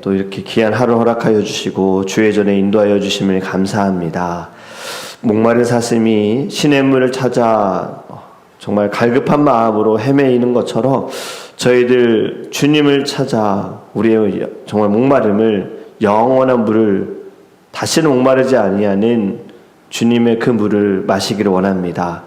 또 이렇게 귀한 하루 허락하여 주시고 주의 전에 인도하여 주심을 감사합니다. 목마른 사슴이 시냇물을 찾아 정말 갈급한 마음으로 헤매이는 것처럼 저희들 주님을 찾아 우리의 정말 목마름을, 영원한 물을, 다시는 목마르지 아니하는 주님의 그 물을 마시기를 원합니다.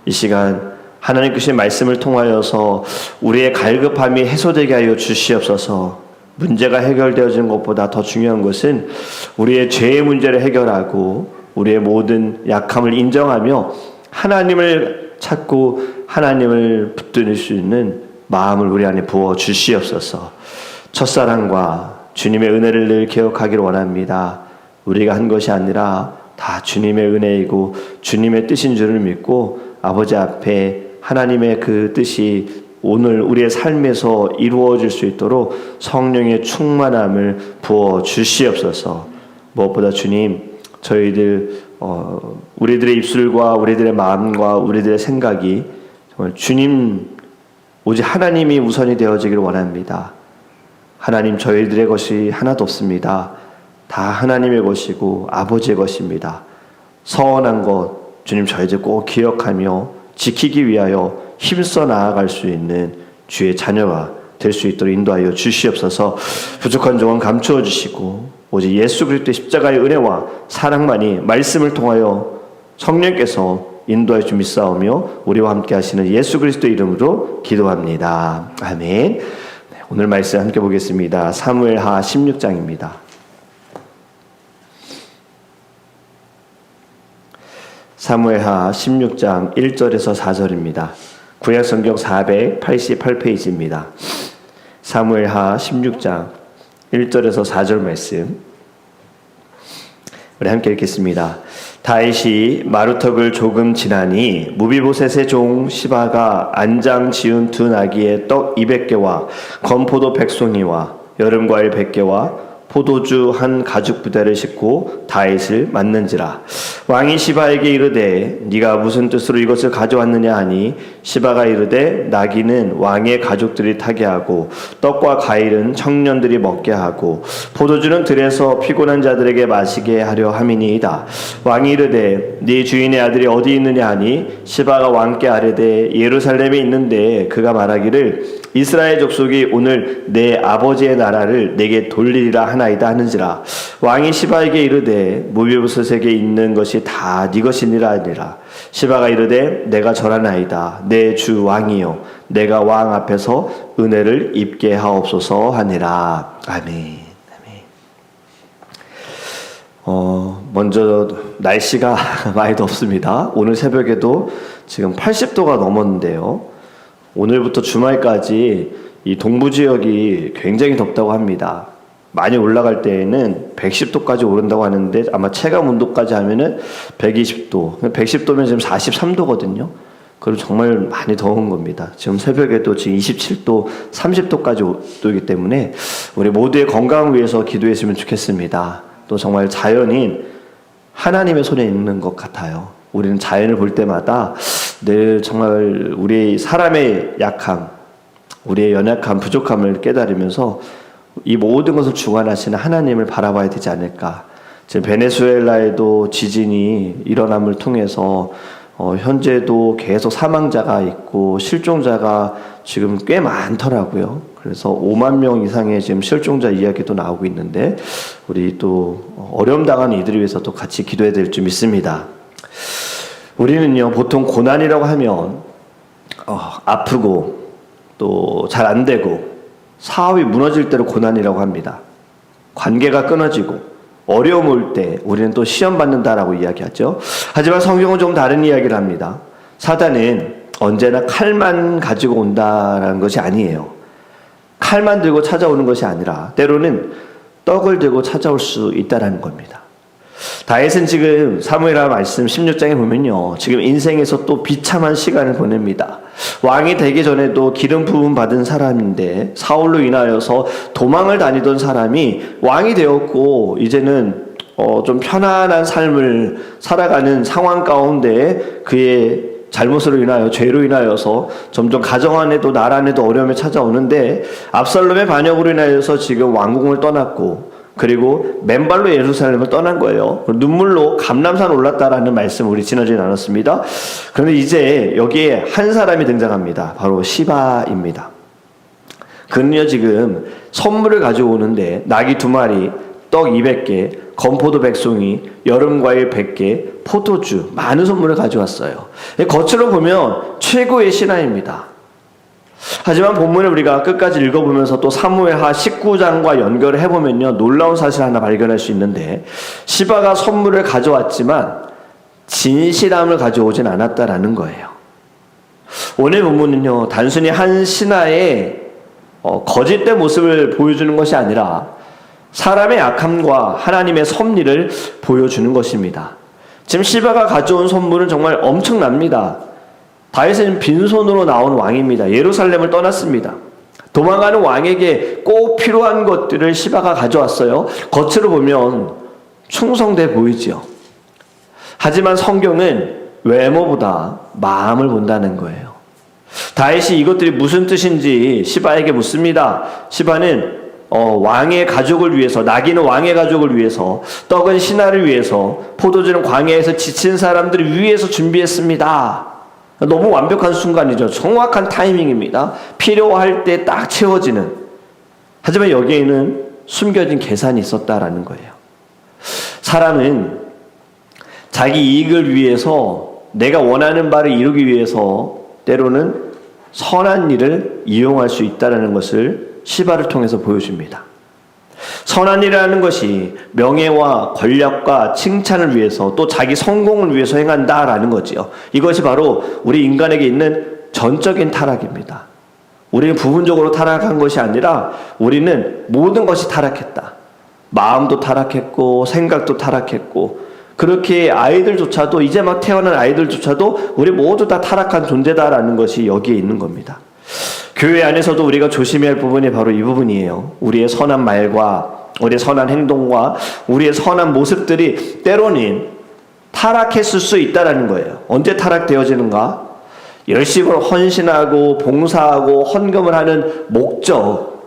이 시간 하나님께서의 말씀을 통하여서 우리의 갈급함이 해소되게 하여 주시옵소서. 문제가 해결되어지는 것보다 더 중요한 것은 우리의 죄의 문제를 해결하고 우리의 모든 약함을 인정하며 하나님을 찾고 하나님을 붙들 수 있는 마음을 우리 안에 부어 주시옵소서. 첫사랑과 주님의 은혜를 늘 기억하기를 원합니다. 우리가 한 것이 아니라 다 주님의 은혜이고 주님의 뜻인 줄을 믿고 아버지 앞에 하나님의 그 뜻이 오늘 우리의 삶에서 이루어질 수 있도록 성령의 충만함을 부어 주시옵소서. 무엇보다 주님, 저희들 우리들의 입술과 우리들의 마음과 우리들의 생각이 정말 주님, 오직 하나님이 우선이 되어지기를 원합니다. 하나님, 저희들의 것이 하나도 없습니다. 다 하나님의 것이고 아버지의 것입니다. 서원한 것 주님, 저희들 꼭 기억하며 지키기 위하여 힘써 나아갈 수 있는 주의 자녀가 될 수 있도록 인도하여 주시옵소서. 부족한 종은 감추어 주시고 오직 예수 그리스도의 십자가의 은혜와 사랑만이 말씀을 통하여 성령께서 인도하여 주 믿사오며 우리와 함께 하시는 예수 그리스도의 이름으로 기도합니다. 아멘. 오늘 말씀 함께 보겠습니다. 사무엘하 16장입니다. 사무엘하 16장 1절에서 4절입니다. 구약성경 488페이지입니다. 사무엘하 16장 1절에서 4절 말씀 우리 함께 읽겠습니다. 다윗이 마루턱을 조금 지나니 무비보셋의 종 시바가 안장 지은 두 나귀의 떡 200개와 건포도 100송이와 여름과일 100개와 포도주 한 가죽 부대를 싣고 다윗을 맞는지라. 왕이 시바에게 이르되 네가 무슨 뜻으로 이것을 가져왔느냐 하니 시바가 이르되 나귀는 왕의 가족들이 타게 하고 떡과 과일은 청년들이 먹게 하고 포도주는 들에서 피곤한 자들에게 마시게 하려 함이니이다. 왕이 이르되 네 주인의 아들이 어디 있느냐 하니 시바가 왕께 아뢰되 예루살렘에 있는데 그가 말하기를 이스라엘 족속이 오늘 내 아버지의 나라를 내게 돌리리라 하나이다 하는지라. 왕이 시바에게 이르되 무비보셋에게 있는 것이 다 네 것이니라 하니라. 시바가 이르되 내가 절하나이다. 내 주 왕이요 내가 왕 앞에서 은혜를 입게 하옵소서 하니라. 아멘. 먼저 날씨가 많이 덥습니다. 오늘 새벽에도 지금 80도가 넘었는데요. 오늘부터 주말까지 이 동부 지역이 굉장히 덥다고 합니다. 많이 올라갈 때에는 110도까지 오른다고 하는데 아마 체감 온도까지 하면은 120도, 110도면 지금 43도거든요. 그리고 정말 많이 더운 겁니다. 지금 새벽에도 지금 27도, 30도까지 오기 때문에 우리 모두의 건강을 위해서 기도했으면 좋겠습니다. 또 정말 자연인 하나님의 손에 있는 것 같아요. 우리는 자연을 볼 때마다 늘 정말 우리 사람의 약함, 우리의 연약함, 부족함을 깨달으면서 이 모든 것을 주관하시는 하나님을 바라봐야 되지 않을까. 지금 베네수엘라에도 지진이 일어남을 통해서 현재도 계속 사망자가 있고 실종자가 지금 꽤 많더라고요. 그래서 5만 명 이상의 지금 실종자 이야기도 나오고 있는데 우리 또 어려움 당하는 이들을 위해서 또 같이 기도해야 될 줄 믿습니다. 우리는요 보통 고난이라고 하면 아프고 또 잘 안 되고 사업이 무너질 때로 고난이라고 합니다. 관계가 끊어지고 어려움 올 때 우리는 또 시험 받는다라고 이야기하죠. 하지만 성경은 좀 다른 이야기를 합니다. 사단은 언제나 칼만 가지고 온다라는 것이 아니에요. 칼만 들고 찾아오는 것이 아니라 때로는 떡을 들고 찾아올 수 있다라는 겁니다. 다윗은 지금 사무엘하 말씀 16장에 보면요, 지금 인생에서 또 비참한 시간을 보냅니다. 왕이 되기 전에도 기름 부음 받은 사람인데 사울로 인하여서 도망을 다니던 사람이 왕이 되었고 이제는 좀 편안한 삶을 살아가는 상황 가운데 그의 잘못으로 인하여 죄로 인하여서 점점 가정 안에도 나라 안에도 어려움이 찾아오는데 압살롬의 반역으로 인하여서 지금 왕궁을 떠났고 그리고 맨발로 예루살렘을 떠난 거예요. 눈물로 감람산 올랐다라는 말씀 우리 지난주에 나눴습니다. 그런데 이제 여기에 한 사람이 등장합니다. 바로 시바입니다. 그는요 지금 선물을 가져오는데 나귀 2마리, 떡 200개, 건포도 100송이, 여름과일 100개, 포도주 많은 선물을 가져왔어요. 겉으로 보면 최고의 신하입니다. 하지만 본문을 우리가 끝까지 읽어보면서 또 사무엘하 19장과 연결을 해보면요 놀라운 사실 하나 발견할 수 있는데 시바가 선물을 가져왔지만 진실함을 가져오진 않았다라는 거예요. 오늘 본문은요 단순히 한 신하의 거짓된 모습을 보여주는 것이 아니라 사람의 악함과 하나님의 섭리를 보여주는 것입니다. 지금 시바가 가져온 선물은 정말 엄청납니다. 다윗은 빈손으로 나온 왕입니다. 예루살렘을 떠났습니다. 도망가는 왕에게 꼭 필요한 것들을 시바가 가져왔어요. 겉으로 보면 충성돼 보이지요. 하지만 성경은 외모보다 마음을 본다는 거예요. 다윗이 이것들이 무슨 뜻인지 시바에게 묻습니다. 시바는 왕의 가족을 위해서, 나귀는 왕의 가족을 위해서, 떡은 신하를 위해서, 포도주는 광야에서 지친 사람들을 위해서 준비했습니다. 너무 완벽한 순간이죠. 정확한 타이밍입니다. 필요할 때 딱 채워지는. 하지만 여기에는 숨겨진 계산이 있었다라는 거예요. 사람은 자기 이익을 위해서 내가 원하는 바를 이루기 위해서 때로는 선한 일을 이용할 수 있다는 것을 시바를 통해서 보여줍니다. 선한 일이라는 것이 명예와 권력과 칭찬을 위해서 또 자기 성공을 위해서 행한다라는 거지요. 이것이 바로 우리 인간에게 있는 전적인 타락입니다. 우리는 부분적으로 타락한 것이 아니라 우리는 모든 것이 타락했다. 마음도 타락했고 생각도 타락했고 그렇게 아이들조차도 이제 막 태어난 아이들조차도 우리 모두 다 타락한 존재다라는 것이 여기에 있는 겁니다. 교회 안에서도 우리가 조심해야 할 부분이 바로 이 부분이에요. 우리의 선한 말과 우리의 선한 행동과 우리의 선한 모습들이 때로는 타락했을 수 있다는 거예요. 언제 타락되어지는가? 열심히 헌신하고 봉사하고 헌금을 하는 목적,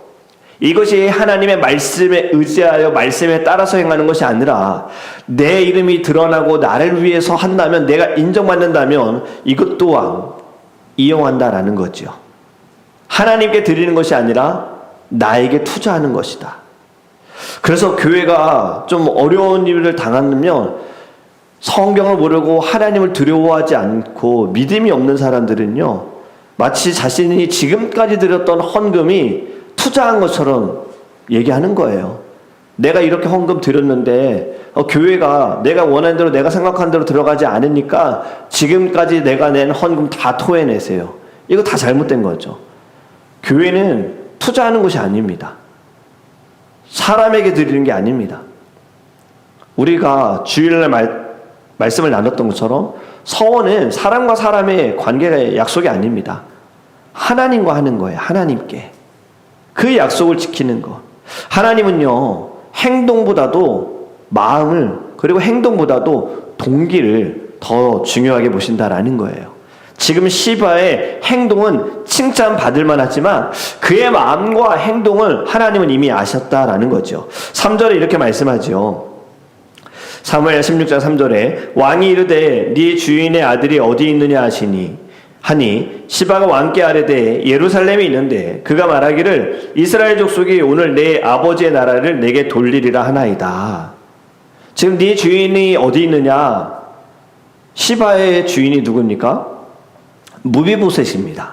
이것이 하나님의 말씀에 의지하여 말씀에 따라서 행하는 것이 아니라 내 이름이 드러나고 나를 위해서 한다면, 내가 인정받는다면 이것 또한 이용한다라는 거죠. 하나님께 드리는 것이 아니라 나에게 투자하는 것이다. 그래서 교회가 좀 어려운 일을 당하면 성경을 모르고 하나님을 두려워하지 않고 믿음이 없는 사람들은요, 마치 자신이 지금까지 드렸던 헌금이 투자한 것처럼 얘기하는 거예요. 내가 이렇게 헌금 드렸는데 교회가 내가 원하는 대로, 내가 생각한 대로 들어가지 않으니까 지금까지 내가 낸 헌금 다 토해내세요. 이거 다 잘못된 거죠. 교회는 투자하는 것이 아닙니다. 사람에게 드리는 게 아닙니다. 우리가 주일날 말씀을 나눴던 것처럼 서원은 사람과 사람의 관계가 약속이 아닙니다. 하나님과 하는 거예요. 하나님께. 그 약속을 지키는 것. 하나님은요, 행동보다도 마음을, 그리고 행동보다도 동기를 더 중요하게 보신다라는 거예요. 지금 시바의 행동은 칭찬받을 만하지만 그의 마음과 행동을 하나님은 이미 아셨다라는 거죠. 3절에 이렇게 말씀하죠. 사무엘 16장 3절에 왕이 이르되 네 주인의 아들이 어디 있느냐 하니 시바가 왕께 아뢰되 예루살렘에 있는데 그가 말하기를 이스라엘 족속이 오늘 내 아버지의 나라를 내게 돌리리라 하나이다. 지금 네 주인이 어디 있느냐? 시바의 주인이 누굽니까? 무비보셋입니다.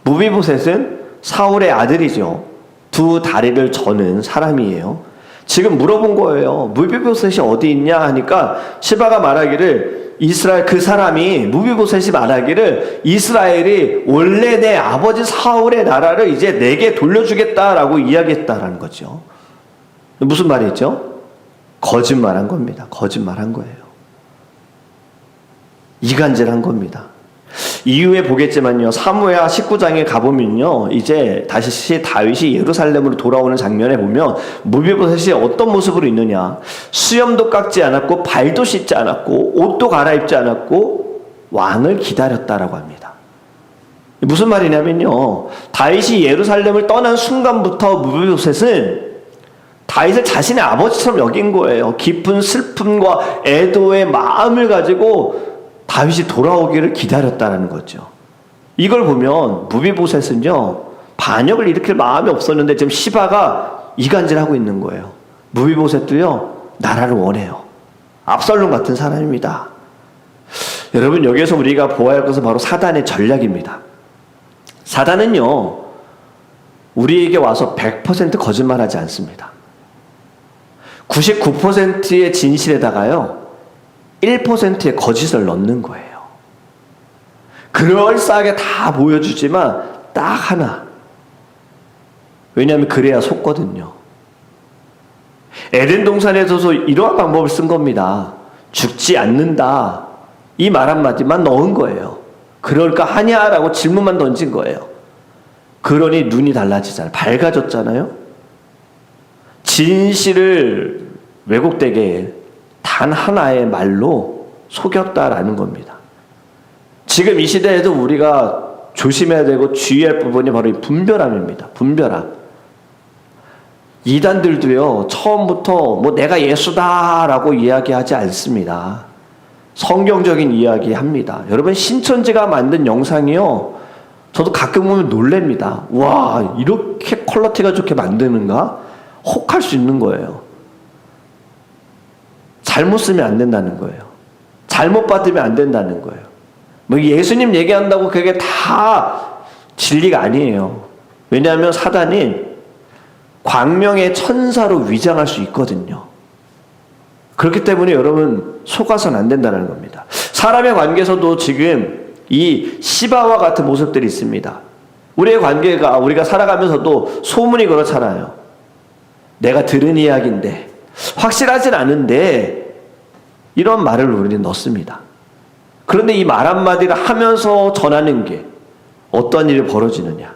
무비보셋은 사울의 아들이죠. 두 다리를 저는 사람이에요. 지금 물어본 거예요. 무비보셋이 어디 있냐 하니까 시바가 말하기를, 이스라엘, 그 사람이, 무비보셋이 말하기를 이스라엘이 원래 내 아버지 사울의 나라를 이제 내게 돌려주겠다라고 이야기했다라는 거죠. 무슨 말이죠? 거짓말한 겁니다. 거짓말한 거예요. 이간질한 겁니다. 이후에 보겠지만요, 사무엘하 19장에 가보면요, 이제 다시 다윗이 예루살렘으로 돌아오는 장면에 보면 무비보셋이 어떤 모습으로 있느냐, 수염도 깎지 않았고 발도 씻지 않았고 옷도 갈아입지 않았고 왕을 기다렸다라고 합니다. 무슨 말이냐면요, 다윗이 예루살렘을 떠난 순간부터 무비보셋은 다윗을 자신의 아버지처럼 여긴 거예요. 깊은 슬픔과 애도의 마음을 가지고 다윗이 돌아오기를 기다렸다라는 거죠. 이걸 보면 무비보셋은요, 반역을 일으킬 마음이 없었는데 지금 시바가 이간질하고 있는 거예요. 무비보셋도요, 나라를 원해요. 압살롬 같은 사람입니다. 여러분, 여기에서 우리가 보아야 할 것은 바로 사단의 전략입니다. 사단은요, 우리에게 와서 100% 거짓말하지 않습니다. 99%의 진실에다가요, 1%의 거짓을 넣는 거예요. 그럴싸하게 다 보여주지만 딱 하나. 왜냐하면 그래야 속거든요. 에덴 동산에서도 이러한 방법을 쓴 겁니다. 죽지 않는다. 이 말 한마디만 넣은 거예요. 그럴까 하냐라고 질문만 던진 거예요. 그러니 눈이 달라지잖아요. 밝아졌잖아요. 진실을 왜곡되게 단 하나의 말로 속였다라는 겁니다. 지금 이 시대에도 우리가 조심해야 되고 주의할 부분이 바로 이 분별함입니다. 분별함. 이단들도요, 처음부터 뭐 내가 예수다라고 이야기하지 않습니다. 성경적인 이야기 합니다. 여러분, 신천지가 만든 영상이요, 저도 가끔 보면 놀랍니다. 와, 이렇게 퀄리티가 좋게 만드는가? 혹할 수 있는 거예요. 잘못 쓰면 안 된다는 거예요. 잘못 받으면 안 된다는 거예요. 뭐 예수님 얘기한다고 그게 다 진리가 아니에요. 왜냐하면 사단이 광명의 천사로 위장할 수 있거든요. 그렇기 때문에 여러분, 속아서는 안 된다는 겁니다. 사람의 관계에서도 지금 이 시바와 같은 모습들이 있습니다. 우리의 관계가, 우리가 살아가면서도 소문이 그렇잖아요. 내가 들은 이야기인데 확실하진 않은데 이런 말을 우리는 넣습니다. 그런데 이 말 한마디를 하면서 전하는 게 어떤 일이 벌어지느냐.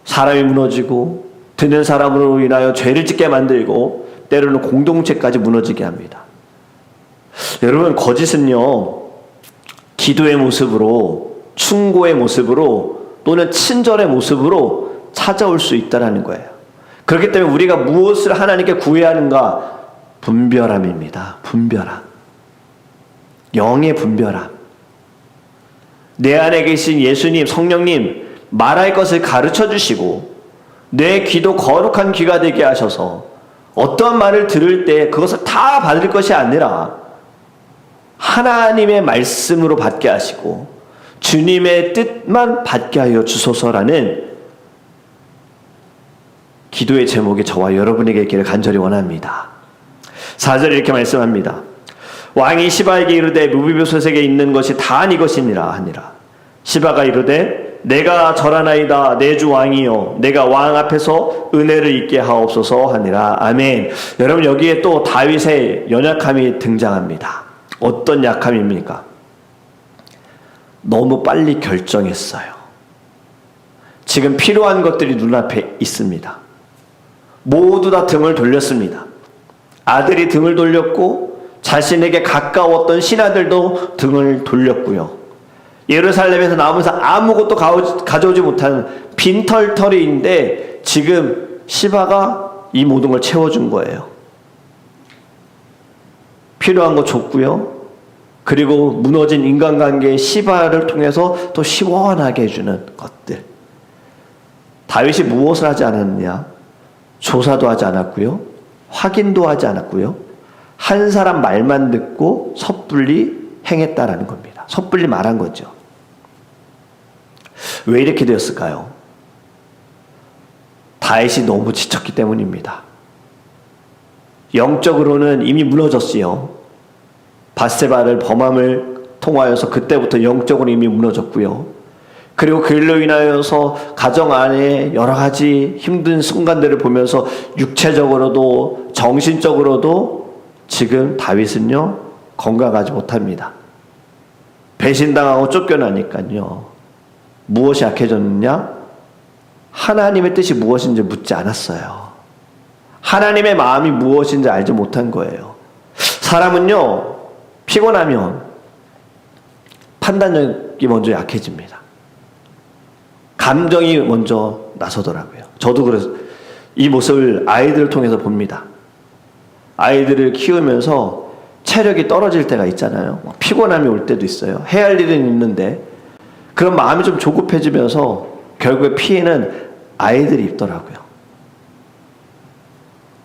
사람이 무너지고 듣는 사람으로 인하여 죄를 짓게 만들고 때로는 공동체까지 무너지게 합니다. 여러분, 거짓은요, 기도의 모습으로, 충고의 모습으로 또는 친절의 모습으로 찾아올 수 있다는 거예요. 그렇기 때문에 우리가 무엇을 하나님께 구해야 하는가? 분별함입니다. 분별함. 영의 분별함. 내 안에 계신 예수님, 성령님, 말할 것을 가르쳐 주시고 내 귀도 거룩한 귀가 되게 하셔서 어떤 말을 들을 때 그것을 다 받을 것이 아니라 하나님의 말씀으로 받게 하시고 주님의 뜻만 받게 하여 주소서라는 기도의 제목이 저와 여러분에게 있기를 간절히 원합니다. 4절에 이렇게 말씀합니다. 왕이 시바에게 이르되 무비보셋에게 있는 것이 다 네 것이니라 하니라. 시바가 이르되 내가 절하나이다. 내 주 왕이요, 내가 왕 앞에서 은혜를 입게 하옵소서 하니라. 아멘. 여러분, 여기에 또 다윗의 연약함이 등장합니다. 어떤 약함입니까? 너무 빨리 결정했어요. 지금 필요한 것들이 눈앞에 있습니다. 모두 다 등을 돌렸습니다. 아들이 등을 돌렸고 자신에게 가까웠던 신하들도 등을 돌렸고요. 예루살렘에서 나오면서 아무것도 가져오지 못하는 빈털터리인데 지금 시바가 이 모든 걸 채워준 거예요. 필요한 거 줬고요. 그리고 무너진 인간관계의 시바를 통해서 또 시원하게 해주는 것들. 다윗이 무엇을 하지 않았느냐? 조사도 하지 않았고요. 확인도 하지 않았고요. 한 사람 말만 듣고 섣불리 행했다라는 겁니다. 섣불리 말한 거죠. 왜 이렇게 되었을까요? 다윗이 너무 지쳤기 때문입니다. 영적으로는 이미 무너졌어요. 밧세바를 범함을 통하여서 그때부터 영적으로 이미 무너졌고요. 그리고 그 일로 인하여서 가정 안에 여러 가지 힘든 순간들을 보면서 육체적으로도 정신적으로도 지금 다윗은요, 건강하지 못합니다. 배신당하고 쫓겨나니까요. 무엇이 약해졌느냐? 하나님의 뜻이 무엇인지 묻지 않았어요. 하나님의 마음이 무엇인지 알지 못한 거예요. 사람은요, 피곤하면 판단력이 먼저 약해집니다. 감정이 먼저 나서더라고요. 저도 그래서 이 모습을 아이들을 통해서 봅니다. 아이들을 키우면서 체력이 떨어질 때가 있잖아요. 피곤함이 올 때도 있어요. 해야 할 일은 있는데 그런 마음이 좀 조급해지면서 결국에 피해는 아이들이 입더라고요.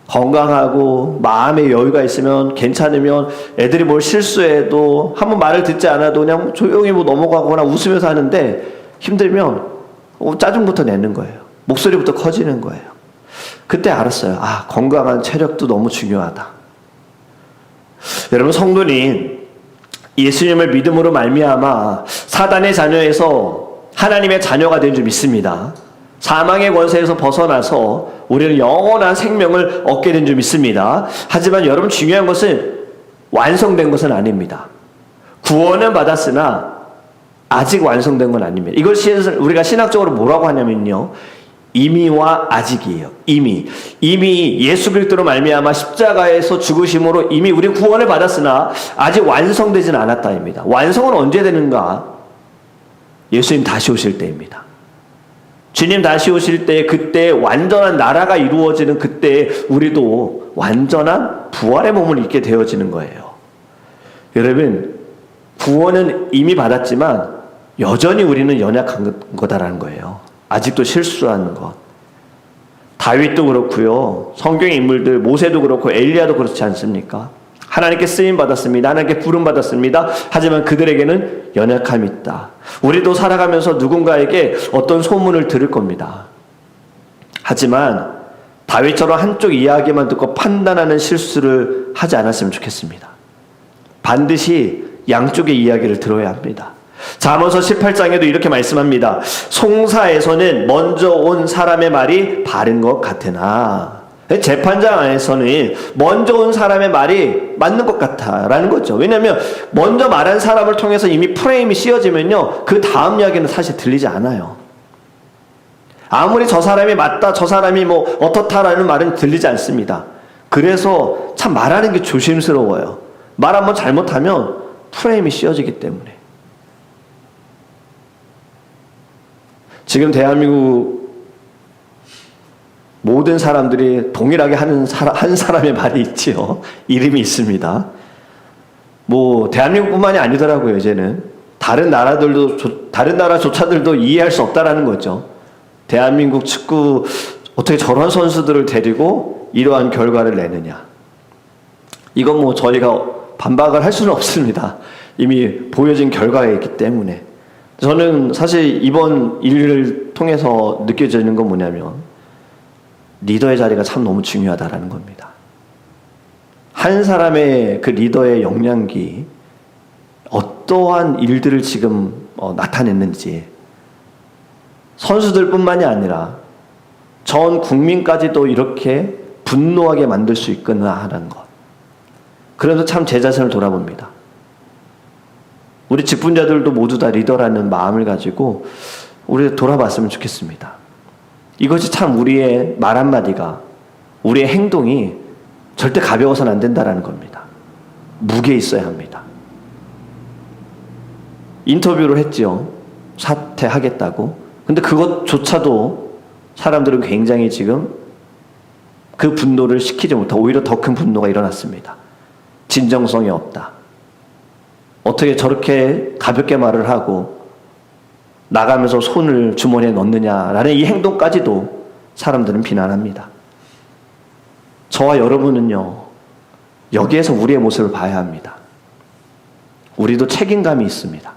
건강하고 마음의 여유가 있으면 괜찮으면 애들이 뭘 실수해도 한번 말을 듣지 않아도 그냥 조용히 뭐 넘어가거나 웃으면서 하는데 힘들면 짜증부터 내는 거예요. 목소리부터 커지는 거예요. 그때 알았어요. 아, 건강한 체력도 너무 중요하다. 여러분, 성도님, 예수님을 믿음으로 말미암아 사단의 자녀에서 하나님의 자녀가 된 줄 믿습니다. 사망의 권세에서 벗어나서 우리는 영원한 생명을 얻게 된 줄 믿습니다. 하지만 여러분, 중요한 것은 완성된 것은 아닙니다. 구원은 받았으나 아직 완성된 건 아닙니다. 이걸 우리가 신학적으로 뭐라고 하냐면요, 이미와 아직이에요. 이미 예수 그리스도로 말미암아 십자가에서 죽으심으로 이미 우리 구원을 받았으나 아직 완성되지는 않았다입니다. 완성은 언제 되는가? 예수님 다시 오실 때입니다. 주님 다시 오실 때, 그때 완전한 나라가 이루어지는 그때 우리도 완전한 부활의 몸을 입게 되어지는 거예요. 여러분, 구원은 이미 받았지만 여전히 우리는 연약한 거다라는 거예요. 아직도 실수하는 것. 다윗도 그렇고요. 성경의 인물들 모세도 그렇고 엘리야도 그렇지 않습니까? 하나님께 쓰임 받았습니다. 하나님께 부름 받았습니다. 하지만 그들에게는 연약함이 있다. 우리도 살아가면서 누군가에게 어떤 소문을 들을 겁니다. 하지만 다윗처럼 한쪽 이야기만 듣고 판단하는 실수를 하지 않았으면 좋겠습니다. 반드시 양쪽의 이야기를 들어야 합니다. 잠언서 18장에도 이렇게 말씀합니다. 송사에서는 먼저 온 사람의 말이 바른 것 같으나, 재판장 안에서는 먼저 온 사람의 말이 맞는 것 같아라는 거죠. 왜냐하면 먼저 말한 사람을 통해서 이미 프레임이 씌워지면요, 그 다음 이야기는 사실 들리지 않아요. 아무리 저 사람이 맞다, 저 사람이 뭐 어떻다라는 말은 들리지 않습니다. 그래서 참 말하는 게 조심스러워요. 말 한번 잘못하면 프레임이 씌워지기 때문에. 지금 대한민국 모든 사람들이 동일하게 한 사람의 말이 있지요. 이름이 있습니다. 뭐 대한민국뿐만이 아니더라고요. 이제는 다른 나라조차들도 이해할 수 없다라는 거죠. 대한민국 축구 어떻게 저런 선수들을 데리고 이러한 결과를 내느냐. 이건 뭐 저희가 반박을 할 수는 없습니다. 이미 보여진 결과가 있기 때문에. 저는 사실 이번 일을 통해서 느껴지는 건 뭐냐면 리더의 자리가 참 너무 중요하다라는 겁니다. 한 사람의 그 리더의 역량이 어떠한 일들을 지금 나타냈는지, 선수들뿐만이 아니라 전 국민까지도 이렇게 분노하게 만들 수 있구나 하는 것. 그래서 참 제 자신을 돌아봅니다. 우리 직분자들도 모두 다 리더라는 마음을 가지고 우리 돌아봤으면 좋겠습니다. 이것이 참 우리의 말 한마디가, 우리의 행동이 절대 가벼워서는 안 된다는 겁니다. 무게 있어야 합니다. 인터뷰를 했죠. 사퇴하겠다고. 근데 그것조차도 사람들은 굉장히 지금 그 분노를 식히지 못하고 오히려 더 큰 분노가 일어났습니다. 진정성이 없다. 어떻게 저렇게 가볍게 말을 하고 나가면서 손을 주머니에 넣느냐라는 이 행동까지도 사람들은 비난합니다. 저와 여러분은요, 여기에서 우리의 모습을 봐야 합니다. 우리도 책임감이 있습니다.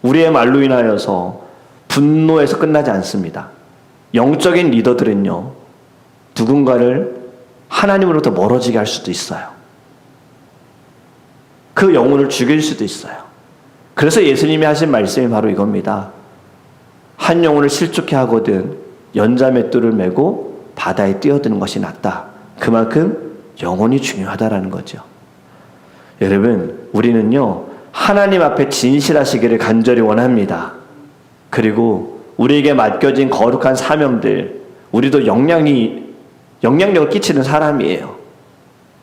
우리의 말로 인하여서 분노에서 끝나지 않습니다. 영적인 리더들은요, 누군가를 하나님으로부터 멀어지게 할 수도 있어요. 그 영혼을 죽일 수도 있어요. 그래서 예수님이 하신 말씀이 바로 이겁니다. 한 영혼을 실족해 하거든 연자맷돌을 메고 바다에 뛰어드는 것이 낫다. 그만큼 영혼이 중요하다라는 거죠. 여러분, 우리는요, 하나님 앞에 진실하시기를 간절히 원합니다. 그리고 우리에게 맡겨진 거룩한 사명들, 우리도 영향력을 끼치는 사람이에요.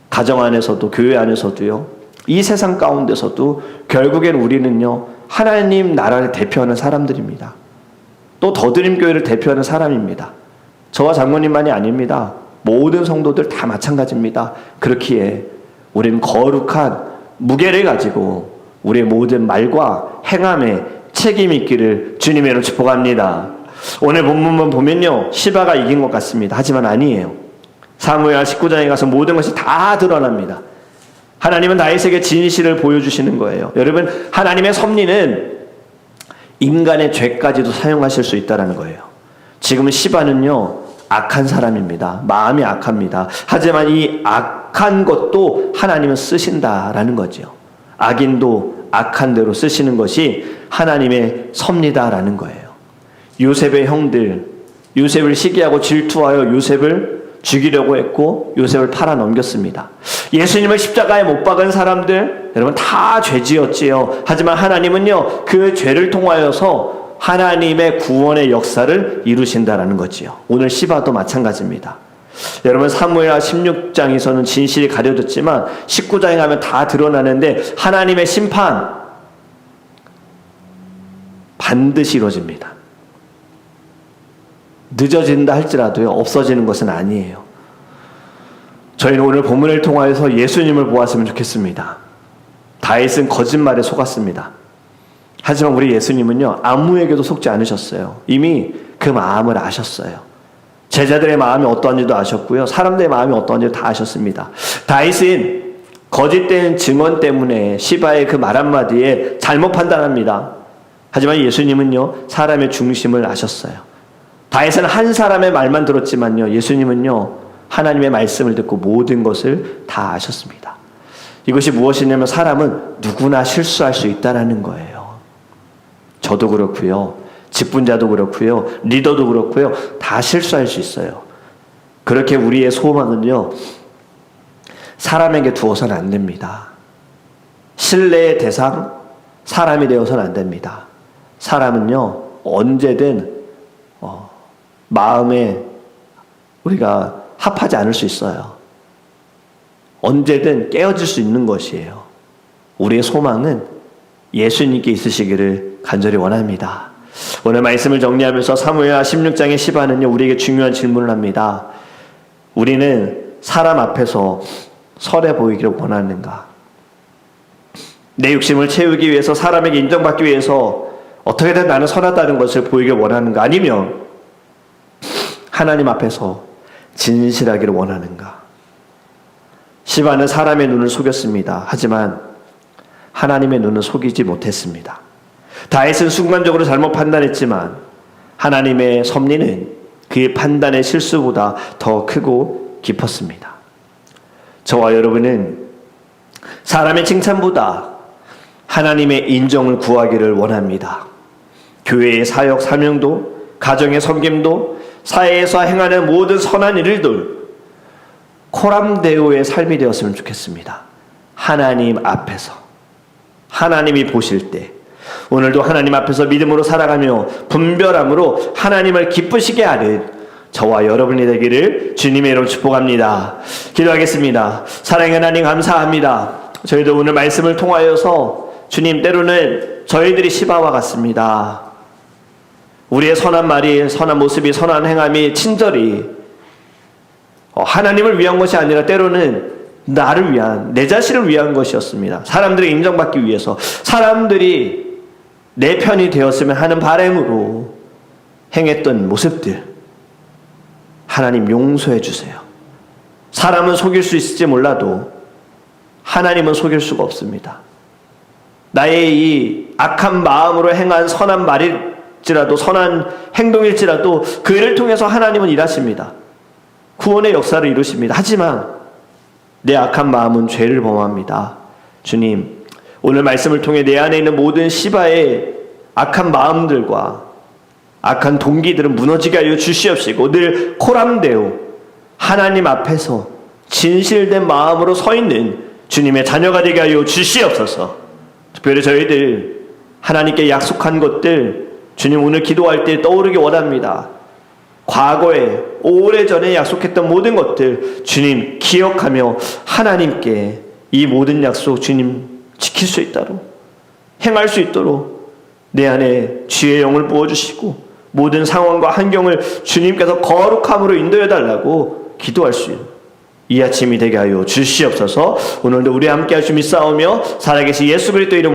가정 안에서도 교회 안에서도요. 이 세상 가운데서도 결국엔 우리는요, 하나님 나라를 대표하는 사람들입니다. 또 더드림교회를 대표하는 사람입니다. 저와 장로님만이 아닙니다. 모든 성도들 다 마찬가지입니다. 그렇기에 우리는 거룩한 무게를 가지고 우리의 모든 말과 행함에 책임이 있기를 주님의 이름으로 축복합니다. 오늘 본문만 보면요, 시바가 이긴 것 같습니다. 하지만 아니에요. 사무엘 19장에 가서 모든 것이 다 드러납니다. 하나님은 다윗에게 진실을 보여주시는 거예요. 여러분, 하나님의 섭리는 인간의 죄까지도 사용하실 수 있다는 거예요. 지금은 시바는요, 악한 사람입니다. 마음이 악합니다. 하지만 이 악한 것도 하나님은 쓰신다라는 거죠. 악인도 악한 대로 쓰시는 것이 하나님의 섭리다라는 거예요. 요셉의 형들, 요셉을 시기하고 질투하여 요셉을 죽이려고 했고 요셉을 팔아 넘겼습니다. 예수님을 십자가에 못 박은 사람들, 여러분 다 죄지었지요. 하지만 하나님은요, 그 죄를 통하여서 하나님의 구원의 역사를 이루신다라는 거지요. 오늘 시바도 마찬가지입니다. 여러분, 사무엘하 16장에서는 진실이 가려졌지만 19장에 가면 다 드러나는데 하나님의 심판 반드시 이루어집니다. 늦어진다 할지라도요, 없어지는 것은 아니에요. 저희는 오늘 본문을 통하여서 예수님을 보았으면 좋겠습니다. 다윗은 거짓말에 속았습니다. 하지만 우리 예수님은요, 아무에게도 속지 않으셨어요. 이미 그 마음을 아셨어요. 제자들의 마음이 어떠한지도 아셨고요, 사람들의 마음이 어떠한지도 다 아셨습니다. 다윗은 거짓된 증언 때문에 시바의 그 말 한마디에 잘못 판단합니다. 하지만 예수님은요, 사람의 중심을 아셨어요. 다윗은 한 사람의 말만 들었지만요, 예수님은요, 하나님의 말씀을 듣고 모든 것을 다 아셨습니다. 이것이 무엇이냐면 사람은 누구나 실수할 수 있다는 거예요. 저도 그렇고요, 직분자도 그렇고요, 리더도 그렇고요, 다 실수할 수 있어요. 그렇게 우리의 소망은요, 사람에게 두어서는 안 됩니다. 신뢰의 대상, 사람이 되어서는 안 됩니다. 사람은요, 언제든 마음에 우리가 합하지 않을 수 있어요. 언제든 깨어질 수 있는 것이에요. 우리의 소망은 예수님께 있으시기를 간절히 원합니다. 오늘 말씀을 정리하면서 사무엘하 16장의 시바는요, 우리에게 중요한 질문을 합니다. 우리는 사람 앞에서 선해 보이기를 원하는가? 내 욕심을 채우기 위해서, 사람에게 인정받기 위해서 어떻게든 나는 선하다는 것을 보이길 원하는가? 아니면 하나님 앞에서 진실하기를 원하는가? 시바는 사람의 눈을 속였습니다. 하지만 하나님의 눈은 속이지 못했습니다. 다윗은 순간적으로 잘못 판단했지만 하나님의 섭리는 그의 판단의 실수보다 더 크고 깊었습니다. 저와 여러분은 사람의 칭찬보다 하나님의 인정을 구하기를 원합니다. 교회의 사역 사명도, 가정의 섬김도, 사회에서 행하는 모든 선한 일들, 코람데오의 삶이 되었으면 좋겠습니다. 하나님 앞에서, 하나님이 보실 때, 오늘도 하나님 앞에서 믿음으로 살아가며 분별함으로 하나님을 기쁘시게 하는 저와 여러분이 되기를 주님의 이름으로 축복합니다. 기도하겠습니다. 사랑의 하나님, 감사합니다. 저희도 오늘 말씀을 통하여서 주님, 때로는 저희들이 시바와 같습니다. 우리의 선한 말이, 선한 모습이, 선한 행함이, 친절이 하나님을 위한 것이 아니라 때로는 나를 위한, 내 자신을 위한 것이었습니다. 사람들이 인정받기 위해서, 사람들이 내 편이 되었으면 하는 바람으로 행했던 모습들, 하나님 용서해 주세요. 사람은 속일 수 있을지 몰라도 하나님은 속일 수가 없습니다. 나의 이 악한 마음으로 행한 선한 말일지라도, 선한 행동일지라도 그를 통해서 하나님은 일하십니다. 구원의 역사를 이루십니다. 하지만 내 악한 마음은 죄를 범합니다. 주님, 오늘 말씀을 통해 내 안에 있는 모든 시바의 악한 마음들과 악한 동기들은 무너지게 하여 주시옵시고 늘 코람데오 하나님 앞에서 진실된 마음으로 서 있는 주님의 자녀가 되게 하여 주시옵소서. 특별히 저희들 하나님께 약속한 것들, 주님 오늘 기도할 때 떠오르기 원합니다. 과거에 오래전에 약속했던 모든 것들 주님 기억하며 하나님께 이 모든 약속 주님 지킬 수 있도록, 행할 수 있도록 내 안에 주의 영을 부어주시고 모든 상황과 환경을 주님께서 거룩함으로 인도해 달라고 기도할 수 있는 이 아침이 되게 하여 주시옵소서. 오늘도 우리 함께 하심이 싸우며 살아계신 예수 그리스도 이름